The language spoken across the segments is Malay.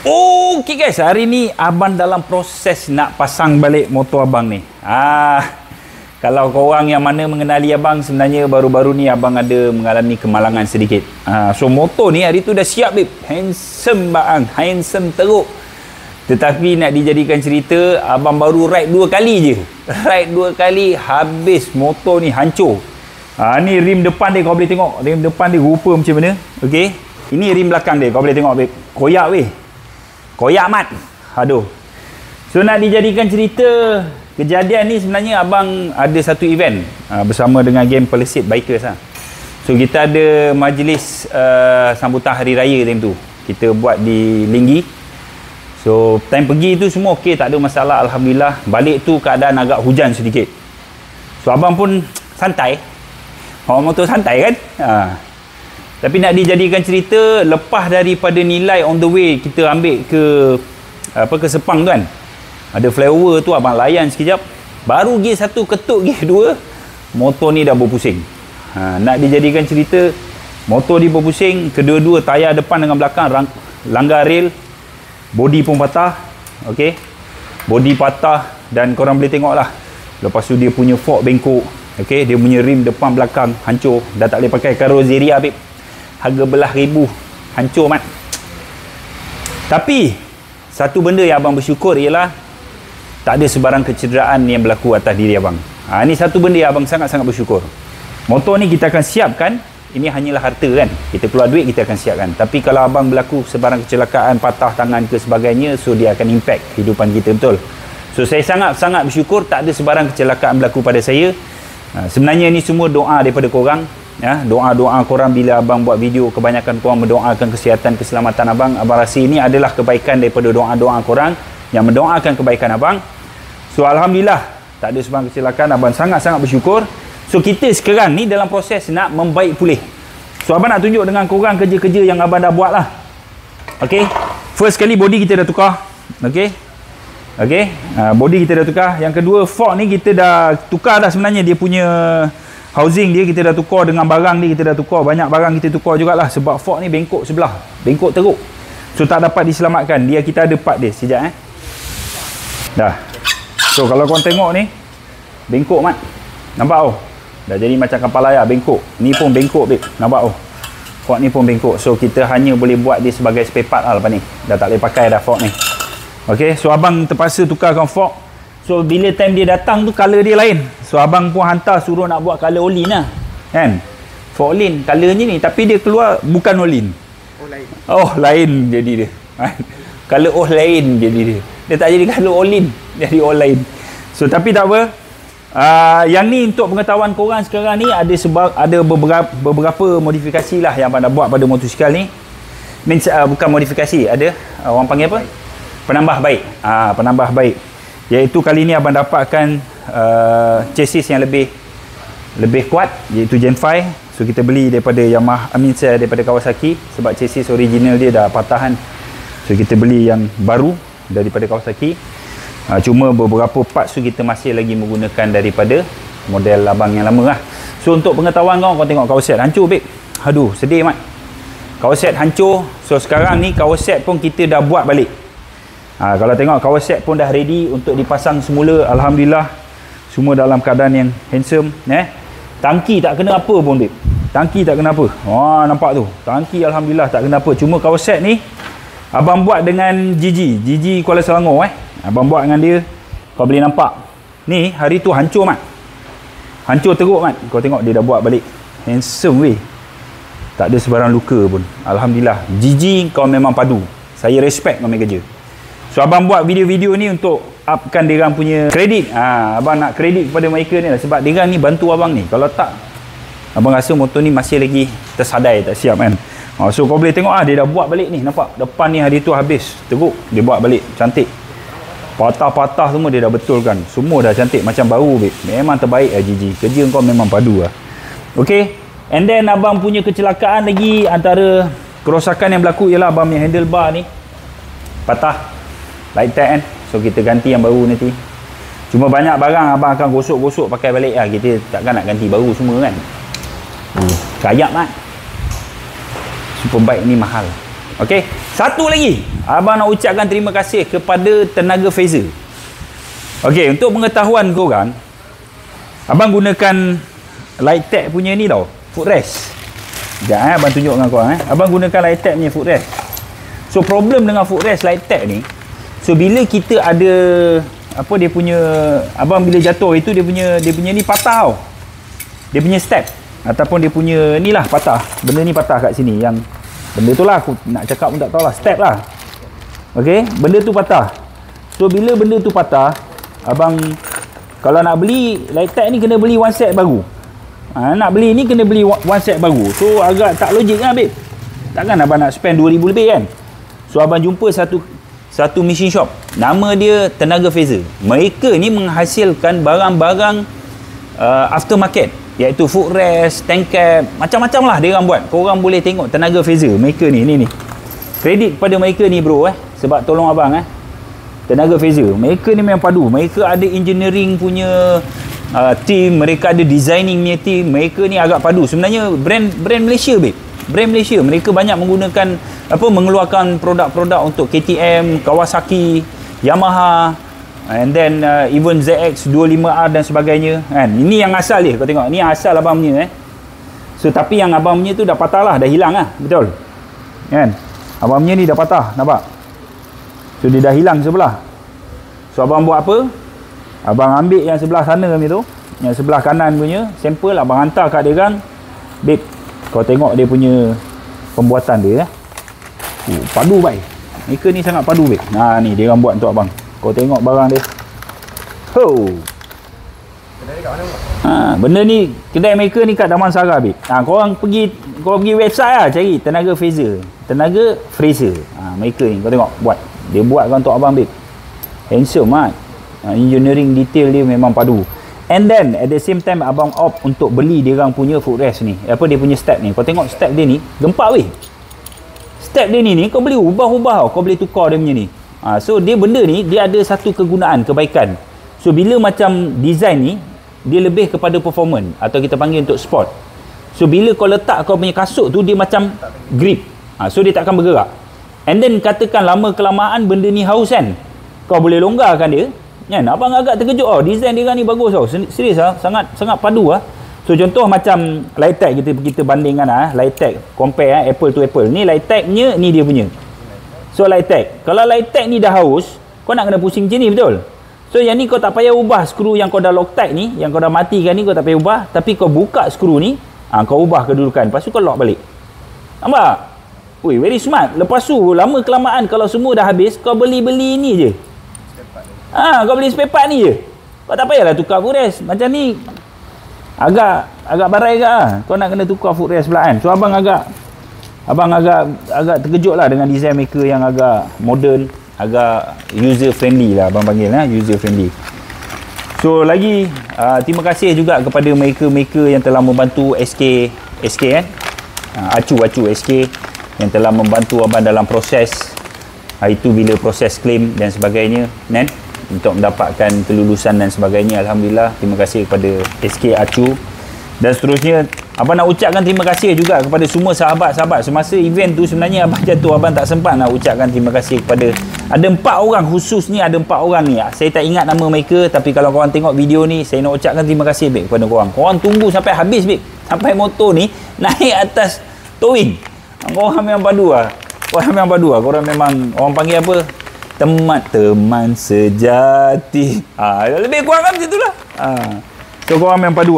Okey guys, hari ni abang dalam proses nak pasang balik motor abang ni. Kalau korang yang mana mengenali abang, sebenarnya baru-baru ni abang ada mengalami kemalangan sedikit. So motor ni hari tu dah siap babe. Handsome bang, handsome teruk. Tetapi nak dijadikan cerita, abang baru ride 2 kali je. Ride 2 kali habis motor ni hancur. Ni rim depan dia, kau boleh tengok. Rim depan dia rupa macam mana. Okey. Ini rim belakang dia, kau boleh tengok babe. Koyak weh. Koyak mat. Aduh. So nak dijadikan cerita, kejadian ni sebenarnya abang ada satu event bersama dengan geng Pelesit Bikers lah. So kita ada majlis sambutan hari raya time tu. Kita buat di Linggi. So time pergi tu semua okey, tak ada masalah, alhamdulillah. Balik tu keadaan agak hujan sedikit. So abang pun santai. Bawa motor santai kan? Tapi nak dijadikan cerita, lepas daripada Nilai on the way kita ambil ke Sepang tu kan, ada flyover tu abang layan sekejap, baru gear 1 ketuk gear 2, motor ni dah berpusing. Nak dijadikan cerita, motor dia berpusing, kedua-dua tayar depan dengan belakang langgar rail, body pun patah. Okey, body patah dan korang boleh tengok lah. Lepas tu dia punya fork bengkok. Okey, dia punya rim depan belakang hancur, dah tak boleh pakai karoseria babe. Harga belah ribu, hancur mat. Tapi satu benda yang abang bersyukur ialah tak ada sebarang kecederaan yang berlaku atas diri abang. Ini satu benda yang abang sangat-sangat bersyukur. Motor ni kita akan siapkan, ini hanyalah harta kan, kita keluar duit kita akan siapkan. Tapi kalau abang berlaku sebarang kecelakaan, patah tangan ke sebagainya, so dia akan impact kehidupan kita, betul. So saya sangat-sangat bersyukur tak ada sebarang kecelakaan berlaku pada saya. Sebenarnya ni semua doa daripada korang. Ya, doa-doa korang bila abang buat video, kebanyakan korang mendoakan kesihatan, keselamatan abang. Abang rasa ini adalah kebaikan daripada doa-doa korang yang mendoakan kebaikan abang. So alhamdulillah tak ada sebarang kecelakaan, abang sangat-sangat bersyukur. So kita sekarang ni dalam proses nak membaik pulih. So abang nak tunjuk dengan korang kerja-kerja yang abang dah buat lah. Okay, first kali body kita dah tukar. Okay, body kita dah tukar. Yang kedua, fork ni kita dah tukar dah sebenarnya. Dia punya housing dia kita dah tukar, dengan barang ni kita dah tukar. Banyak barang kita tukar jugalah, sebab fork ni bengkok sebelah, bengkok teruk. So tak dapat diselamatkan. Dia kita ada part dia. Sekejap dah. So kalau korang tengok ni, bengkok mat. Nampak oh? Dah jadi macam kapal layar, bengkok. Ni pun bengkok babe. Nampak oh? Fork ni pun bengkok. So kita hanya boleh buat dia sebagai spare part lah lepas ni. Dah tak boleh pakai dah fork ni. Okay, so abang terpaksa tukarkan fork. So bila time dia datang tu, color dia lain. So abang pun hantar suruh nak buat color Olin lah kan. Fork Olin colornya ni, tapi dia keluar bukan Olin. Lain. Lain jadi dia. Color lain jadi dia. Dia tak jadi color Olin, jadi lain. So tapi tak apa. Yang ni untuk pengetahuan korang sekarang ni, ada beberapa modifikasi lah yang abang dah buat pada motosikal ni. Means, bukan modifikasi, ada orang panggil apa? Penambah baik. Penambah baik. Iaitu kali ni abang dapatkan chassis yang lebih kuat, iaitu Gen 5. So kita beli daripada daripada Kawasaki, sebab chassis original dia dah patahan. So kita beli yang baru daripada Kawasaki. Cuma beberapa parts tu kita masih lagi menggunakan daripada model abang yang lama lah. So untuk pengetahuan kau tengok Kawasaki hancur babe. Aduh, sedih mat. Kawasaki hancur. So sekarang ni Kawasaki pun kita dah buat balik. Kalau tengok Kawasaki pun dah ready untuk dipasang semula. Alhamdulillah semua dalam keadaan yang handsome. Tangki tak kena apa pun babe. Tangki tak kena apa. Nampak tu. Tangki alhamdulillah tak kena apa. Cuma Kawasaki ni abang buat dengan Gigi Kuala Selangor. Abang buat dengan dia. Kau boleh nampak. Ni hari tu hancur mat. Hancur teruk mat. Kau tengok dia dah buat balik. Handsome weh. Tak ada sebarang luka pun. Alhamdulillah. Gigi kau memang padu. Saya respect kau main kerja. So abang buat video-video ni untuk upkan diorang punya kredit. Abang nak kredit kepada mereka ni lah, sebab diorang ni bantu abang ni. Kalau tak, abang rasa motor ni masih lagi tersadai, tak siap kan. So kau boleh tengok dia dah buat balik ni. Nampak depan ni hari tu habis teruk, dia buat balik cantik. Patah-patah semua dia dah betulkan. Semua dah cantik macam baru babe. Memang terbaik lah Gigi. Kerja kau memang padu lah. Okay, and then abang punya kecelakaan lagi, antara kerosakan yang berlaku ialah abang punya handlebar ni patah. Light tag kan. So kita ganti yang baru nanti. Cuma banyak barang abang akan gosok-gosok pakai balik lah. Kita takkan nak ganti baru semua kan. Kayap kan. Superbike ni mahal. Okey, satu lagi. Abang nak ucapkan terima kasih kepada Tenaga Fazer. Okey, untuk pengetahuan korang, abang gunakan Lighttech punya ni tau, footrest. Sekejap abang tunjuk dengan korang Abang gunakan Lighttech punya footrest. So problem dengan footrest Lighttech ni, so bila kita ada apa dia punya, abang bila jatuh itu dia punya ni patah tau. Dia punya step ataupun dia punya ni lah patah. Benda ni patah kat sini, yang benda tu lah aku nak cakap pun tak tahu lah, step lah. Okey, benda tu patah. So bila benda tu patah, abang kalau nak beli Lighttech ni kena beli one set baru. Nak beli ni kena beli one set baru. So agak tak logik kan babe. Takkan abang nak spend 2,000 lebih kan. So abang jumpa satu machine shop, nama dia Tenaga Fazer. Mereka ni menghasilkan barang-barang aftermarket, iaitu footrest, tank cap, macam-macam lah dia orang buat. Korang boleh tengok Tenaga Fazer. Mereka ni kredit kepada mereka ni bro sebab tolong abang Tenaga Fazer. Mereka ni memang padu. Mereka ada engineering punya team, mereka ada designing punya team. Mereka ni agak padu. Sebenarnya brand Malaysia babe. Brand Malaysia. Mereka banyak menggunakan mengeluarkan produk-produk untuk KTM, Kawasaki, Yamaha, and then even ZX25R dan sebagainya kan. Ini yang asal dia, kau tengok. Ni asal abang punya So tapi yang abang punya tu dah patah lah, dah hilang lah. Betul kan? Abang punya ni dah patah, nampak? So dia dah hilang sebelah. So abang buat apa? Abang ambil yang sebelah sana ni tu, yang sebelah kanan punya sampel, abang hantar kat dia kan. Babe, kau tengok dia punya pembuatan dia padu baik. Mereka ni sangat padu babe. Nah ni dia orang buat untuk abang. Kau tengok barang dia. Kedai kat mana? Benda ni kedai mereka ni kat Damansara babe. Korang pergi website lah, cari Tenaga Fazer. Tenaga Fraser. Mereka ni kau tengok buat. Dia buatkan untuk abang babe. Handsome mat. Engineering detail dia memang padu. And then at the same time abang opt untuk beli dia orang punya footrest ni. Dia punya step ni. Kau tengok step dia ni gempak weh. Step dia ni kau boleh ubah-ubah tau. Kau boleh tukar dia punya ni. So dia benda ni dia ada satu kegunaan, kebaikan. So bila macam design ni dia lebih kepada performance atau kita panggil untuk sport. So bila kau letak kau punya kasut tu dia macam grip. So dia takkan bergerak. And then katakan lama kelamaan benda ni haus kan. Kau boleh longgarkan dia. Kan? Abang agak terkejut design dia ni bagus serius sangat padu So contoh macam Lighttech kita bandingkan Lighttech compare Apple to Apple. Ni Lighttech punya, ni dia punya. So Lighttech, kalau Lighttech ni dah haus, kau nak kena pusing macam ni betul. So yang ni kau tak payah ubah skru yang kau dah Loctite ni, yang kau dah matikan ni kau tak payah ubah, tapi kau buka skru ni, kau ubah kedudukan, lepas tu kau lock balik. Nampak? Ui, very smart. Lepas tu lama kelamaan kalau semua dah habis, kau beli ni je. Kau beli spare part ni je. Kau tak payahlah tukar footrest. Macam ni agak barai agak Kau nak kena tukar footrest pula kan. So abang agak terkejut lah dengan design mereka yang agak modern, agak user friendly lah abang panggil user friendly. So lagi terima kasih juga kepada mereka yang telah membantu SK kan. Acu SK yang telah membantu abang dalam proses itu bila proses claim dan sebagainya kan, untuk mendapatkan kelulusan dan sebagainya. Alhamdulillah, terima kasih kepada SK Acu. Dan seterusnya abang nak ucapkan terima kasih juga kepada semua sahabat-sahabat semasa event tu. Sebenarnya abang jatuh, abang tak sempat nak ucapkan terima kasih kepada, ada 4 orang khusus ni, ada 4 orang ni. Saya tak ingat nama mereka, tapi kalau korang tengok video ni, saya nak ucapkan terima kasih babe kepada korang. Korang tunggu sampai habis babe, sampai motor ni naik atas towing. Korang memang padu korang memang, orang panggil apa, teman sejati. Lebih kurang kan macam itulah. So korang memang padu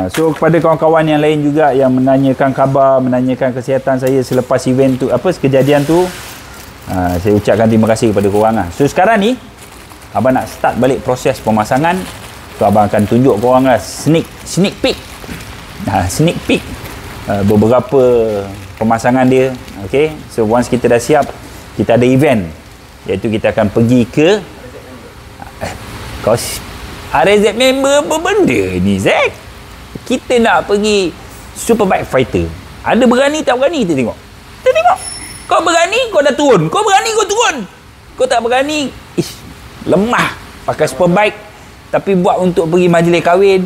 so kepada kawan-kawan yang lain juga yang menanyakan khabar, menanyakan kesihatan saya selepas event tu, kejadian tu, saya ucapkan terima kasih kepada korang So sekarang ni abang nak start balik proses pemasangan. So abang akan tunjuk korang sneak peek beberapa pemasangan dia. Okay, so once kita dah siap, kita ada event, iaitu kita akan pergi ke RZ member. Apa benda ni Zack? Kita nak pergi Superbike Fighter. Ada berani tak berani, kita tengok. Kau berani kau dah turun, kau berani kau turun, kau tak berani lemah pakai Superbike. Tapi buat untuk pergi majlis kahwin,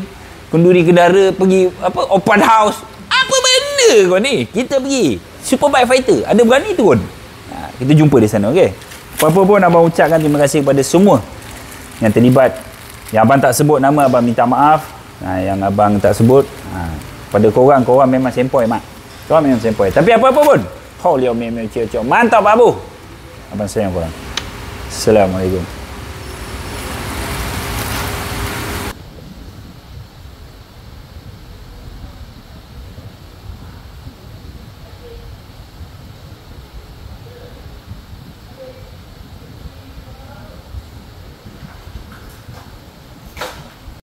kenduri kendara, pergi open house, apa benda kau ni. Kita pergi Superbike fighter. Ada berani turun. Kita jumpa di sana, okey. Apa-apa pun abang ucapkan terima kasih kepada semua yang terlibat. Yang abang tak sebut nama, abang minta maaf. Yang abang tak sebut, pada korang memang sempoi mak. Korang memang sempoi. Tapi apa-apa pun, kau liau memang mantap abu. Abang sayang korang. Assalamualaikum.